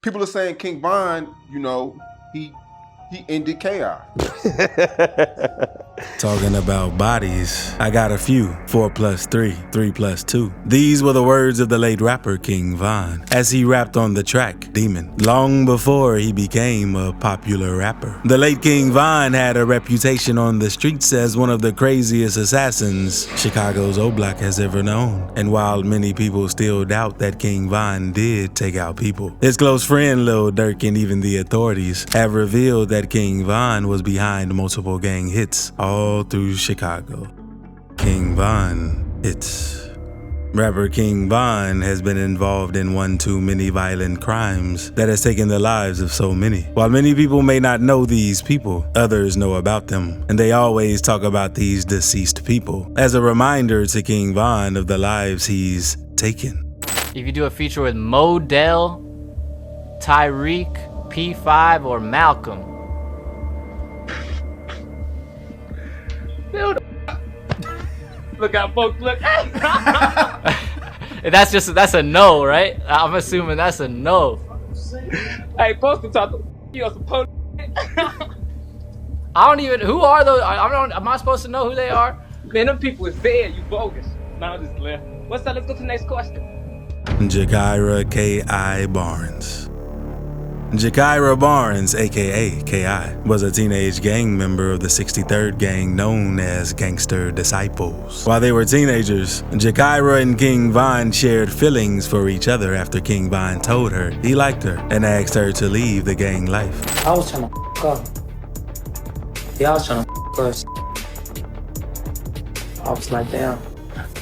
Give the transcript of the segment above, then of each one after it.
People are saying King Von, you know, he ended KI. Talking about bodies, I got a few. 4 + 3, 3 + 2. These were the words of the late rapper King Von as he rapped on the track Demon, long before he became a popular rapper. The late King Von had a reputation on the streets as one of the craziest assassins Chicago's O Block has ever known. And while many people still doubt that King Von did take out people, his close friend Lil Durk and even the authorities have revealed that King Von was behind multiple gang hits all through Chicago. King Von hits. Rapper King Von has been involved in one too many violent crimes that has taken the lives of so many. While many people may not know these people, others know about them, and they always talk about these deceased people as a reminder to King Von of the lives he's taken. If you do a feature with Modell, Tyreek, P5, or Malcolm, look how folks look. That's a no, right? I'm assuming that's a no. Hey, supposed to talk to you on some post. I don't even. Who are those? Am I supposed to know who they are? Man, them people is dead. You bogus. No, I'm just left. What's that? Let's go to the next question. Jakira K.I. Barnes. Jakira Barnes, aka K.I., was a teenage gang member of the 63rd gang known as Gangster Disciples. While they were teenagers, Jakira and King Von shared feelings for each other after King Von told her he liked her and asked her to leave the gang life. I was trying to up. Yeah, I was trying to us. I was like, damn,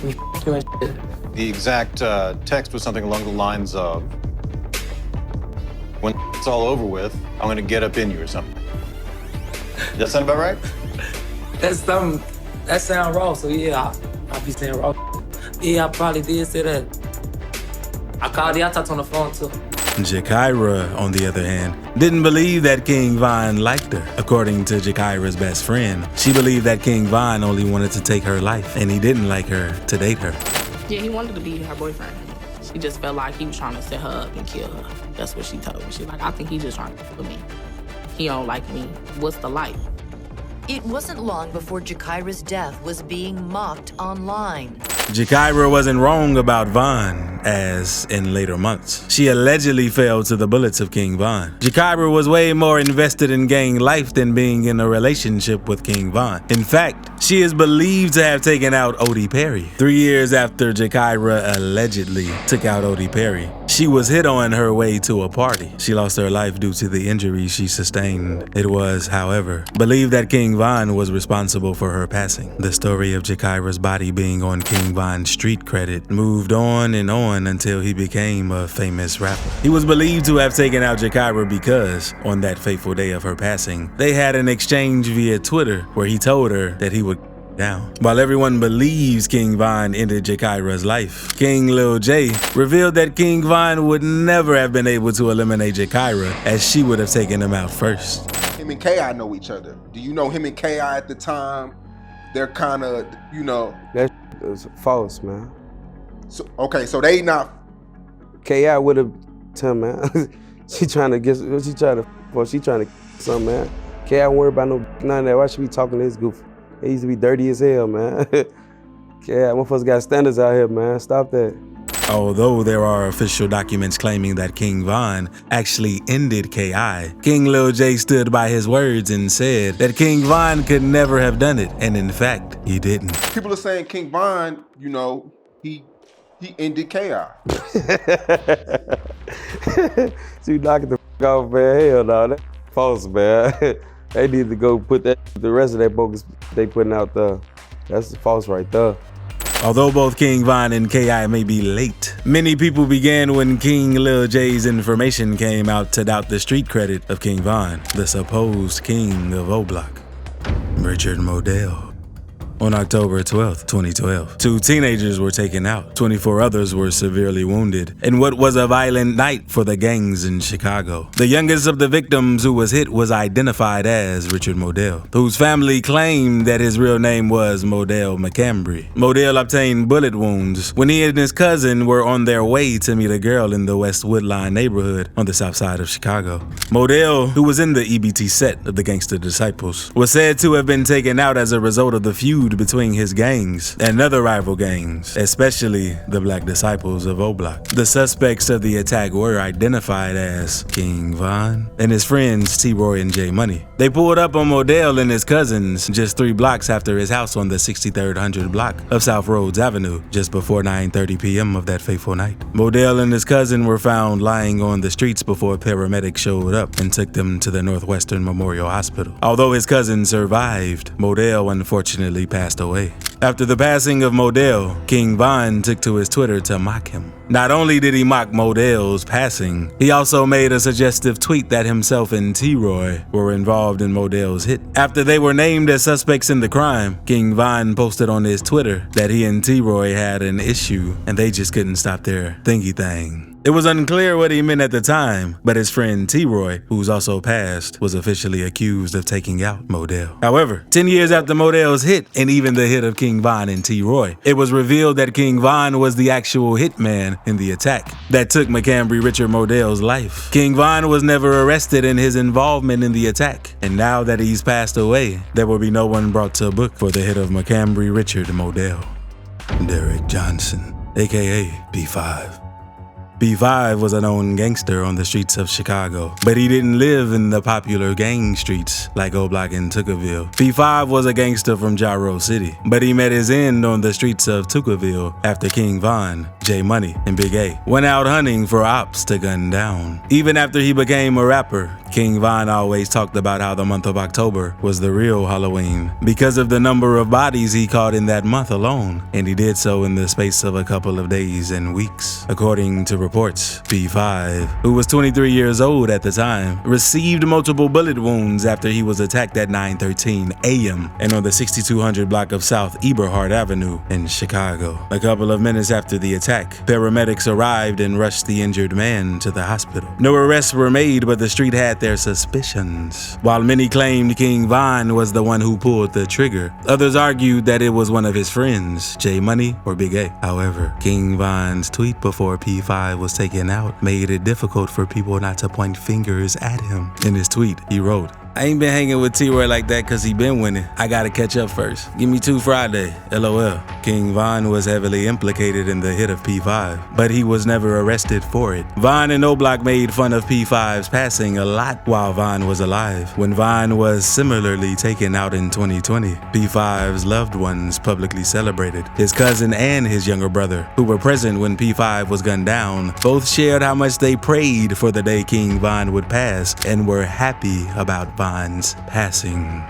you and shit. The exact text was something along the lines of, when it's all over with, I'm gonna get up in you or something. Does that sound about right? That sound raw, so yeah, I be saying raw. Yeah, I probably did say that. I called the, I talked on the phone too. Jakira, on the other hand, didn't believe that King Von liked her. According to Jakira's best friend, she believed that King Von only wanted to take her life, and he didn't like her to date her. Yeah, he wanted to be her boyfriend. She just felt like he was trying to set her up and kill her. That's what she told me. She's like, I think he's just trying to kill me. He don't like me. What's the life? It wasn't long before Jakira's death was being mocked online. Jakira wasn't wrong about Von, as in later months, she allegedly fell to the bullets of King Von. Jakira was way more invested in gang life than being in a relationship with King Von. In fact, she is believed to have taken out Odie Perry. 3 years after Jakira allegedly took out Odie Perry, she was hit on her way to a party. She lost her life due to the injuries she sustained. It was, however, believed that King Von was responsible for her passing. The story of Jakira's body being on King Von's street credit moved on and on until he became a famous rapper. He was believed to have taken out Jakira because, on that fateful day of her passing, they had an exchange via Twitter where he told her that he would down. While everyone believes King Von ended Jakira's life, King Lil J revealed that King Von would never have been able to eliminate Jakira, as she would have taken him out first. Him and KI know each other. Do you know him and KI at the time? They're kind of, you know. That was false, man. So, okay, so they not. KI would have tell man. She trying to get, she trying to something, man. KI don't worry about none of that. Why should we talking to this goof? It used to be dirty as hell, man. Yeah, motherfuckers got standards out here, man. Stop that. Although there are official documents claiming that King Von actually ended KI, King Lil J stood by his words and said that King Von could never have done it, and in fact, he didn't. People are saying King Von, you know, he ended KI. So you knocking the off, man. Hell no, that's false, man. They need to go put that, the rest of that bogus they putting out there. That's false right there. Although both King Von and KI may be late, many people began when King Lil J's information came out to doubt the street credit of King Von, the supposed king of O Block, Richard Modell. On October 12, 2012, 2 teenagers were taken out. 24 others were severely wounded in what was a violent night for the gangs in Chicago. The youngest of the victims who was hit was identified as Richard Modell, whose family claimed that his real name was Modell McCambry. Modell obtained bullet wounds when he and his cousin were on their way to meet a girl in the West Woodline neighborhood on the south side of Chicago. Modell, who was in the EBT set of the Gangster Disciples, was said to have been taken out as a result of the feud between his gangs and other rival gangs, especially the Black Disciples of O-Block. The suspects of the attack were identified as King Von and his friends T-Roy and J Money. They pulled up on Modell and his cousins just 3 blocks after his house on the 6300 block of South Rhodes Avenue, just before 9:30 p.m. of that fateful night. Modell and his cousin were found lying on the streets before paramedics showed up and took them to the Northwestern Memorial Hospital. Although his cousin survived, Modell unfortunately passed away. After the passing of Modell, King Von took to his Twitter to mock him. Not only did he mock Modell's passing, he also made a suggestive tweet that himself and T-Roy were involved in Modell's hit. After they were named as suspects in the crime, King Von posted on his Twitter that he and T-Roy had an issue and they just couldn't stop their thingy thing. It was unclear what he meant at the time, but his friend T-Roy, who's also passed, was officially accused of taking out Modell. However, 10 years after Modell's hit, and even the hit of King Von and T-Roy, it was revealed that King Von was the actual hitman in the attack that took McCambry Richard Modell's life. King Von was never arrested in his involvement in the attack, and now that he's passed away, there will be no one brought to book for the hit of McCambry Richard Modell. Derek Johnson, aka P5. P5 was a known gangster on the streets of Chicago, but he didn't live in the popular gang streets like O-Block and Tuckerville. P5 was a gangster from Gyro City, but he met his end on the streets of Tuckerville after King Von, J Money, and Big A went out hunting for ops to gun down. Even after he became a rapper, King Von always talked about how the month of October was the real Halloween because of the number of bodies he caught in that month alone, and he did so in the space of a couple of days and weeks. According to reports, P5, who was 23 years old at the time, received multiple bullet wounds after he was attacked at 9:13 a.m. and on the 6200 block of South Eberhard Avenue in Chicago. A couple of minutes after the attack, paramedics arrived and rushed the injured man to the hospital. No arrests were made, but the street had their suspicions. While many claimed King Von was the one who pulled the trigger, others argued that it was one of his friends, J Money or Big A. However, King Von's tweet before P5 was taken out made it difficult for people not to point fingers at him. In his tweet, he wrote, "I ain't been hanging with T-Roy like that cause he been winning. I gotta catch up first. Give me 2 Friday, LOL. King Von was heavily implicated in the hit of P5, but he was never arrested for it. Von and O-Block made fun of P5's passing a lot while Von was alive. When Von was similarly taken out in 2020, P5's loved ones publicly celebrated. His cousin and his younger brother, who were present when P5 was gunned down, both shared how much they prayed for the day King Von would pass and were happy about Von's passing."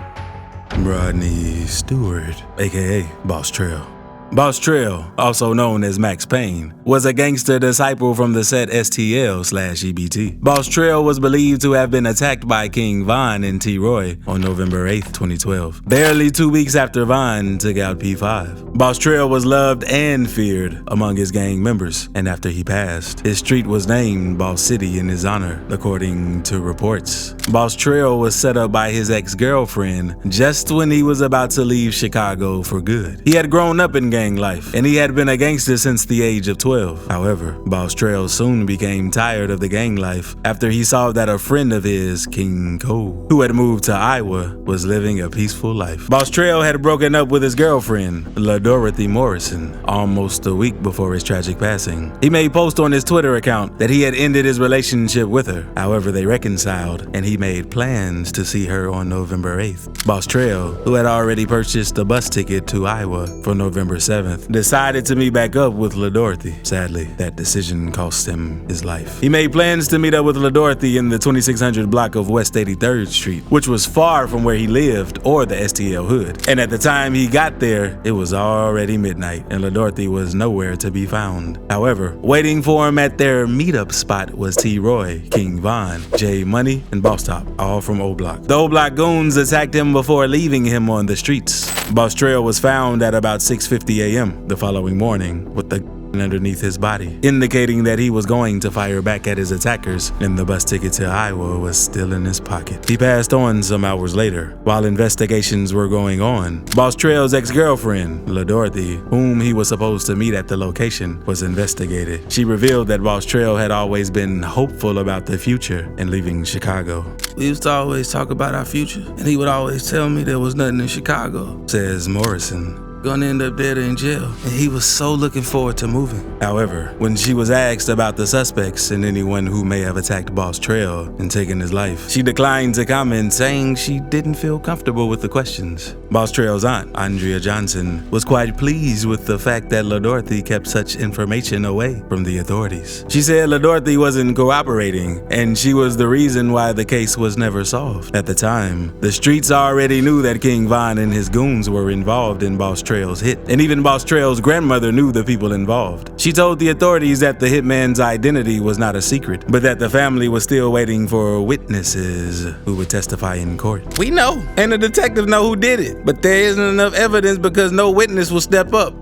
Rodney Stewart, aka BossTrell. BossTrell, also known as Max Payne, was a gangster disciple from the set STL/EBT. BossTrell was believed to have been attacked by King Von and T-Roy on November 8, 2012, barely 2 weeks after Von took out P5. BossTrell was loved and feared among his gang members, and after he passed, his street was named Boss City in his honor, according to reports. BossTrell was set up by his ex-girlfriend just when he was about to leave Chicago for good. He had grown up in gang life, and he had been a gangster since the age of 12. However, BossTrell soon became tired of the gang life after he saw that a friend of his, King Cole, who had moved to Iowa, was living a peaceful life. BossTrell had broken up with his girlfriend, Dorothy Morrison, almost a week before his tragic passing. He made post on his Twitter account that he had ended his relationship with her. However, they reconciled, and he made plans to see her on November 8th. BossTrell, who had already purchased a bus ticket to Iowa for November 7th, decided to meet back up with Dorothy. Sadly, that decision cost him his life. He made plans to meet up with Dorothy in the 2600 block of West 83rd Street, which was far from where he lived or the STL hood. And at the time he got there, it was already midnight, and Dorothy was nowhere to be found. However, waiting for him at their meetup spot was T-Roy, King Von, J Money, and Boss Top, all from O-Block. The O-Block goons attacked him before leaving him on the streets. BossTrell was found at about 6:50 a.m. the following morning with the underneath his body, indicating that he was going to fire back at his attackers, and the bus ticket to Iowa was still in his pocket. He passed on some hours later. While investigations were going on, BossTrell's ex-girlfriend, Lil Durk, whom he was supposed to meet at the location, was investigated. She revealed that BossTrell had always been hopeful about the future and leaving Chicago. We used to always talk about our future, and he would always tell me there was nothing in Chicago, says Morrison. Gonna end up dead or in jail, and he was so looking forward to moving. However, when she was asked about the suspects and anyone who may have attacked BossTrell and taken his life, she declined to comment, saying she didn't feel comfortable with the questions. BossTrell's aunt, Andrea Johnson, was quite pleased with the fact that Lil Durk kept such information away from the authorities. She said Lil Durk wasn't cooperating, and she was the reason why the case was never solved. At the time, the streets already knew that King Von and his goons were involved in BossTrell's hit, and even BossTrell's grandmother knew the people involved. She told the authorities that the hitman's identity was not a secret, but that the family was still waiting for witnesses who would testify in court. We know, and the detective know who did it, but there isn't enough evidence because no witness will step up.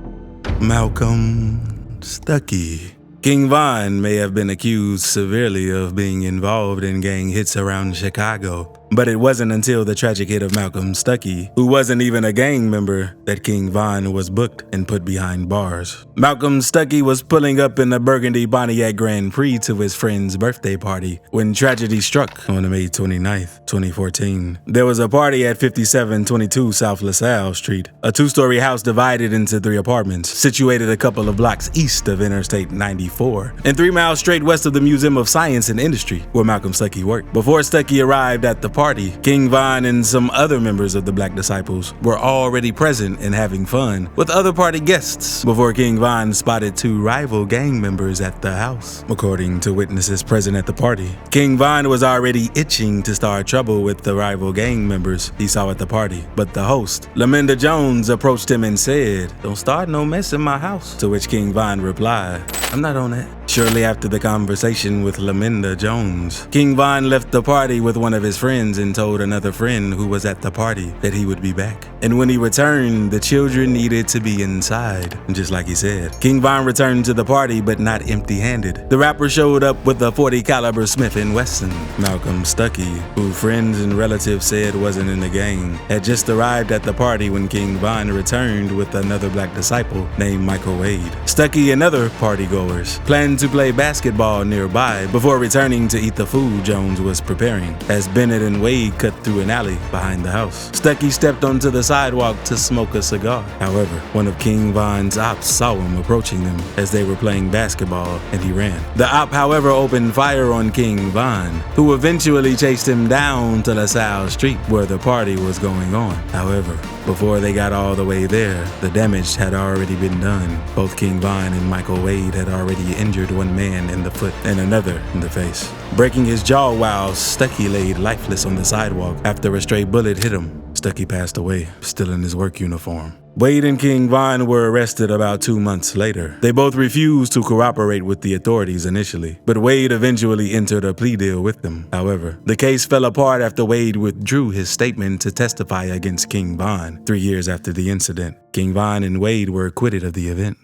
Malcolm Stuckey. King Von may have been accused severely of being involved in gang hits around Chicago, but it wasn't until the tragic hit of Malcolm Stuckey, who wasn't even a gang member, that King Von was booked and put behind bars. Malcolm Stuckey was pulling up in the Burgundy Pontiac Grand Prix to his friend's birthday party when tragedy struck on May 29th, 2014. There was a party at 5722 South LaSalle Street, a two-story house divided into 3 apartments, situated a couple of blocks east of Interstate 94, and 3 miles straight west of the Museum of Science and Industry, where Malcolm Stuckey worked. Before Stuckey arrived at the party, King Von and some other members of the Black Disciples were already present and having fun with other party guests before King Von spotted 2 rival gang members at the house. According to witnesses present at the party, King Von was already itching to start trouble with the rival gang members he saw at the party, but the host, Laminda Jones, approached him and said, "Don't start no mess in my house," to which King Von replied, "I'm not on that." Shortly after the conversation with Laminda Jones, King Von left the party with one of his friends and told another friend who was at the party that he would be back. And when he returned, the children needed to be inside, just like he said. King Von returned to the party, but not empty-handed. The rapper showed up with a .40 caliber Smith & Wesson. Malcolm Stuckey, who friends and relatives said wasn't in the gang, had just arrived at the party when King Von returned with another Black disciple named Michael Wade. Stuckey and other partygoers planned to play basketball nearby before returning to eat the food Jones was preparing, as Bennett and Wade cut through an alley behind the house. Stuckey stepped onto the sidewalk to smoke a cigar. However, one of King Von's ops saw him approaching them as they were playing basketball, and he ran. The op, however, opened fire on King Von, who eventually chased him down to LaSalle Street where the party was going on. However, before they got all the way there, the damage had already been done. Both King Von and Michael Wade had already injured one man in the foot and another in the face, breaking his jaw while Stuckey laid lifeless on the sidewalk after a stray bullet hit him. Stuckey passed away, still in his work uniform. Wade and King Von were arrested about 2 months later. They both refused to cooperate with the authorities initially, but Wade eventually entered a plea deal with them. However, the case fell apart after Wade withdrew his statement to testify against King Von 3 years after the incident. King Von and Wade were acquitted of the event.